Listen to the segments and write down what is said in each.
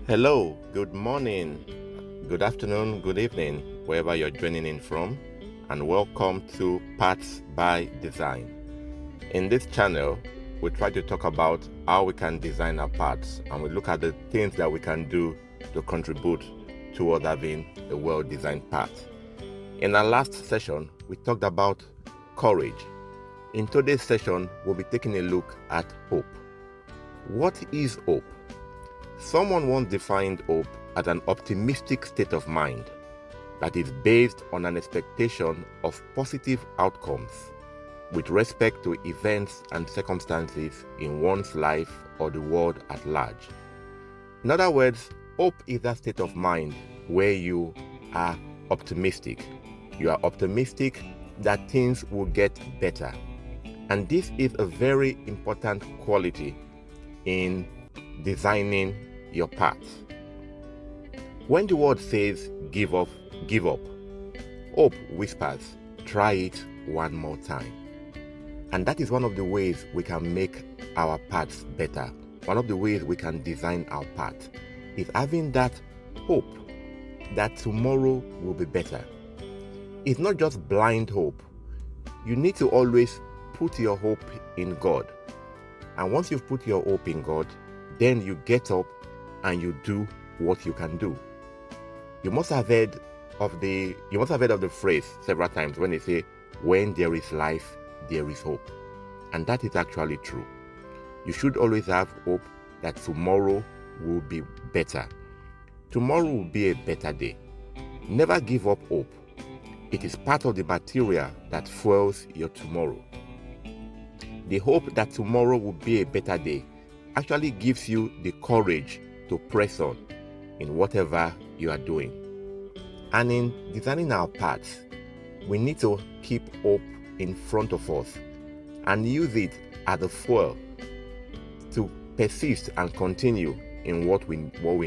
Hello, good morning, good afternoon, good evening, wherever you're joining in from, and welcome to Paths by Design. In this channel, we try to talk about how we can design our paths, and we look at the things that we can do to contribute toward having a well-designed path. In our last session, we talked about courage. In today's session, we'll be taking a look at hope. What is hope? Someone once defined hope as an optimistic state of mind that is based on an expectation of positive outcomes with respect to events and circumstances in one's life or the world at large. In other words, hope is that state of mind where you are optimistic. You are optimistic that things will get better. And this is a very important quality in designing your path. When the word says give up, hope whispers, try it one more time. And that is one of the ways we can make our paths better. One of the ways we can design our path is having that hope that tomorrow will be better. It's not just blind hope. You need to always put your hope in God. And once you've put your hope in God, then you get up and you do what you can do. You must have heard of the phrase several times when they say, when there is life, there is hope. And that is actually true. You should always have hope that tomorrow will be better. Tomorrow will be a better day. Never give up hope. It is part of the material that fuels your tomorrow. The hope that tomorrow will be a better day actually gives you the courage to press on in whatever you are doing. And in designing our paths, we need to keep hope in front of us and use it as a fuel to persist and continue in what we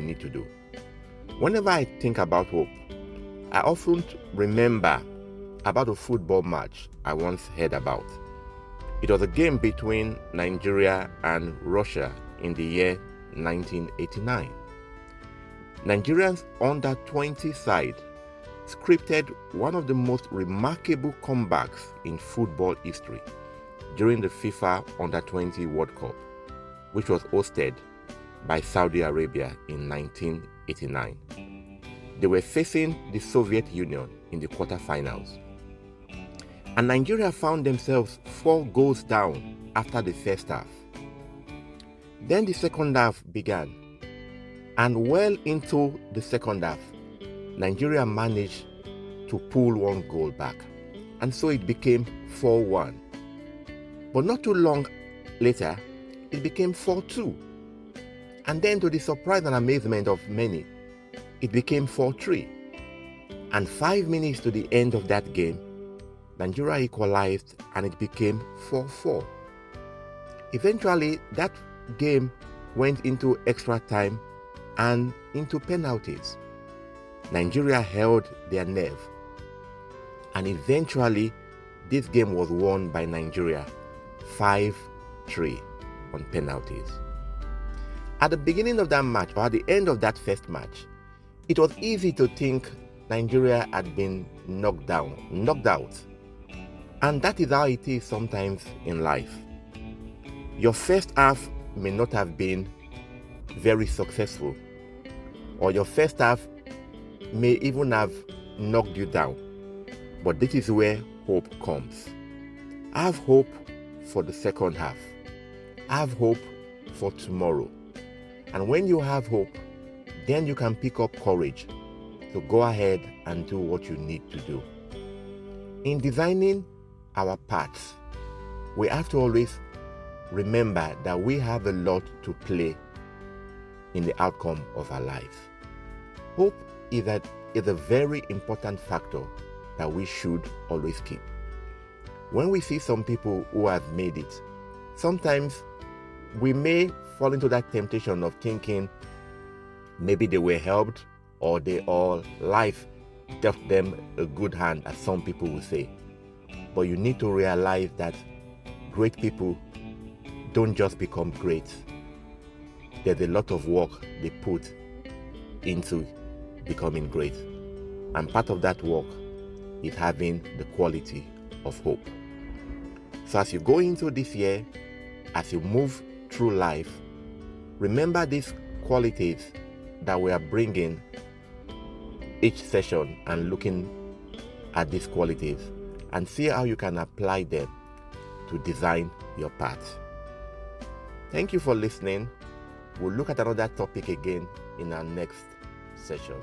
need to do. Whenever I think about hope, I often remember about a football match I once heard about. It was a game between Nigeria and Russia in the year 1989. Nigeria's under-20 side scripted one of the most remarkable comebacks in football history during the FIFA Under-20 World Cup, which was hosted by Saudi Arabia in 1989. They were facing the Soviet Union in the quarterfinals. And Nigeria found themselves 4 goals down after the first half. Then the second half began, and well into the second half, Nigeria managed to pull 1 goal back, and so it became 4-1. But not too long later, it became 4-2. And then, to the surprise and amazement of many, it became 4-3. And 5 minutes to the end of that game, Nigeria equalized and it became 4-4. Eventually, that game went into extra time and into penalties. Nigeria held their nerve, and eventually this game was won by Nigeria 5-3 on penalties. At the beginning of that match, or at the end of that first match, it was easy to think Nigeria had been knocked out. And that is how it is sometimes in life. Your first half may not have been very successful, or your first half may even have knocked you down. But this is where hope comes. Have hope for the second half. Have hope for tomorrow. And when you have hope, then you can pick up courage to go ahead and do what you need to do. In designing our paths, we have to always remember that we have a lot to play in the outcome of our lives. Hope is a very important factor that we should always keep. When we see some people who have made it, sometimes we may fall into that temptation of thinking maybe they were helped or life dealt them a good hand, as some people will say. But you need to realize that great people don't just become great. There's a lot of work they put into becoming great. And part of that work is having the quality of hope. So as you go into this year, as you move through life, remember these qualities that we are bringing each session and looking at these qualities and see how you can apply them to design your path. Thank you for listening. We'll look at another topic again in our next session.